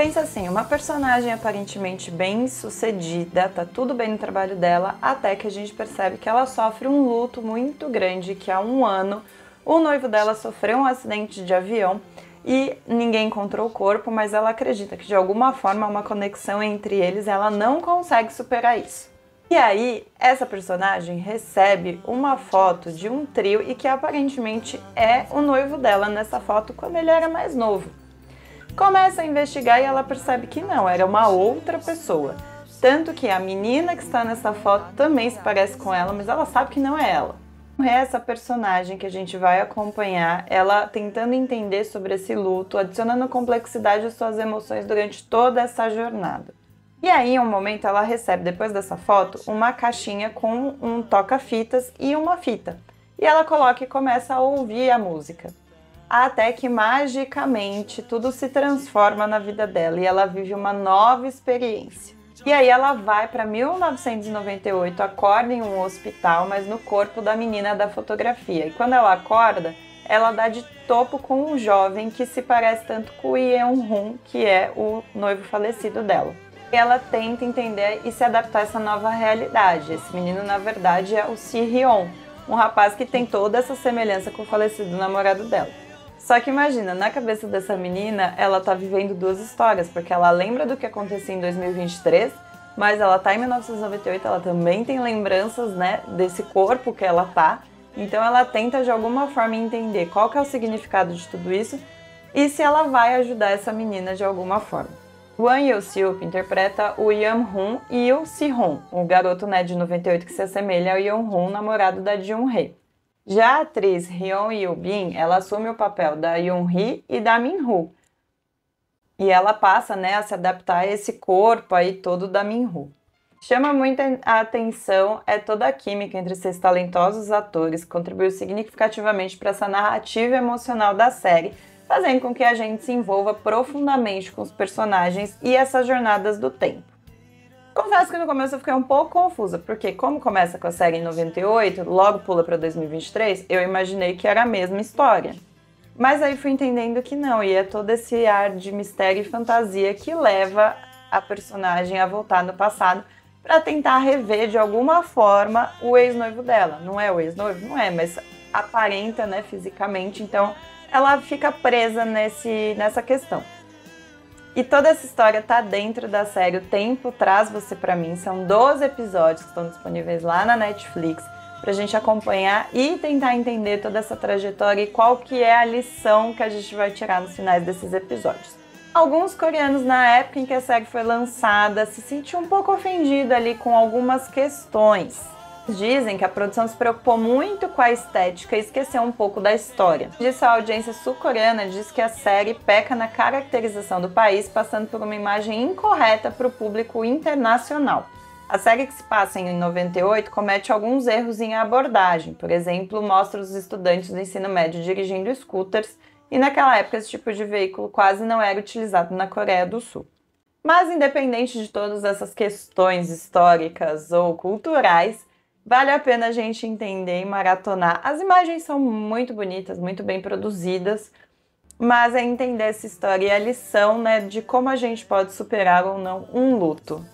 Pensa assim, uma personagem aparentemente bem sucedida, tá tudo bem no trabalho dela, até que a gente percebe que ela sofre um luto muito grande, que há um ano o noivo dela sofreu um acidente de avião e ninguém encontrou o corpo, mas ela acredita que de alguma forma há uma conexão entre eles e ela não consegue superar isso. E aí, essa personagem recebe uma foto de um trio e que aparentemente é o noivo dela nessa foto quando ele era mais novo. Começa a investigar e ela percebe que não, era uma outra pessoa. Tanto que a menina que está nessa foto também se parece com ela, mas ela sabe que não é ela. É essa personagem que a gente vai acompanhar, ela tentando entender sobre esse luto, adicionando complexidade às suas emoções durante toda essa jornada. E aí, em um momento, ela recebe, depois dessa foto, uma caixinha com um toca-fitas e uma fita. E ela coloca e começa a ouvir a música. Até que, magicamente, tudo se transforma na vida dela e ela vive uma nova experiência. E aí ela vai para 1998, acorda em um hospital, mas no corpo da menina da fotografia. E quando ela acorda, ela dá de topo com um jovem que se parece tanto com o Yeon-hun, que é o noivo falecido dela. E ela tenta entender e se adaptar a essa nova realidade. Esse menino, na verdade, é o Si-hyun, um rapaz que tem toda essa semelhança com o falecido namorado dela. Só que imagina, na cabeça dessa menina, ela tá vivendo duas histórias, porque ela lembra do que acontecia em 2023, mas ela tá em 1998, ela também tem lembranças, né, desse corpo que ela tá. Então ela tenta de alguma forma entender qual que é o significado de tudo isso e se ela vai ajudar essa menina de alguma forma. O Won Yeol-seop interpreta o Yeon-hun e o Si-hun, o garoto, né, de 98 que se assemelha ao Yeon-hun, namorado da Jung-hae. Já a atriz Hyun Yoo-bin, ela assume o papel da Yoon-hee e da Min-woo. E ela passa, né, a se adaptar a esse corpo aí todo da Min-woo. Chama muita atenção toda a química entre esses talentosos atores, que contribuiu significativamente para essa narrativa emocional da série, fazendo com que a gente se envolva profundamente com os personagens e essas jornadas do tempo. Confesso que no começo eu fiquei um pouco confusa, porque como começa com a série em 98, logo pula para 2023, eu imaginei que era a mesma história. Mas aí fui entendendo que não, e é todo esse ar de mistério e fantasia que leva a personagem a voltar no passado para tentar rever de alguma forma o ex-noivo dela. Não é o ex-noivo? Não é, mas aparenta, né, fisicamente, então ela fica presa nessa questão. E toda essa história tá dentro da série O Tempo Traz Você Pra Mim. São 12 episódios que estão disponíveis lá na Netflix pra gente acompanhar e tentar entender toda essa trajetória e qual que é a lição que a gente vai tirar nos finais desses episódios. Alguns coreanos, na época em que a série foi lançada, se sentiam um pouco ofendidos ali com algumas questões. Dizem que a produção se preocupou muito com a estética e esqueceu um pouco da história. Disso, a audiência sul-coreana diz que a série peca na caracterização do país, passando por uma imagem incorreta para o público internacional. A série, que se passa em 98, comete alguns erros em abordagem. Por exemplo, mostra os estudantes do ensino médio dirigindo scooters, e naquela época esse tipo de veículo quase não era utilizado na Coreia do Sul. Mas independente de todas essas questões históricas ou culturais, vale a pena a gente entender e maratonar. As imagens são muito bonitas, muito bem produzidas, mas é entender essa história e a lição, né, de como a gente pode superar ou não um luto.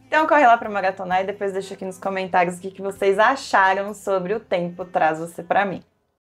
Então corre lá para maratonar e depois deixa aqui nos comentários o que vocês acharam sobre O Tempo Traz Você Pra Mim.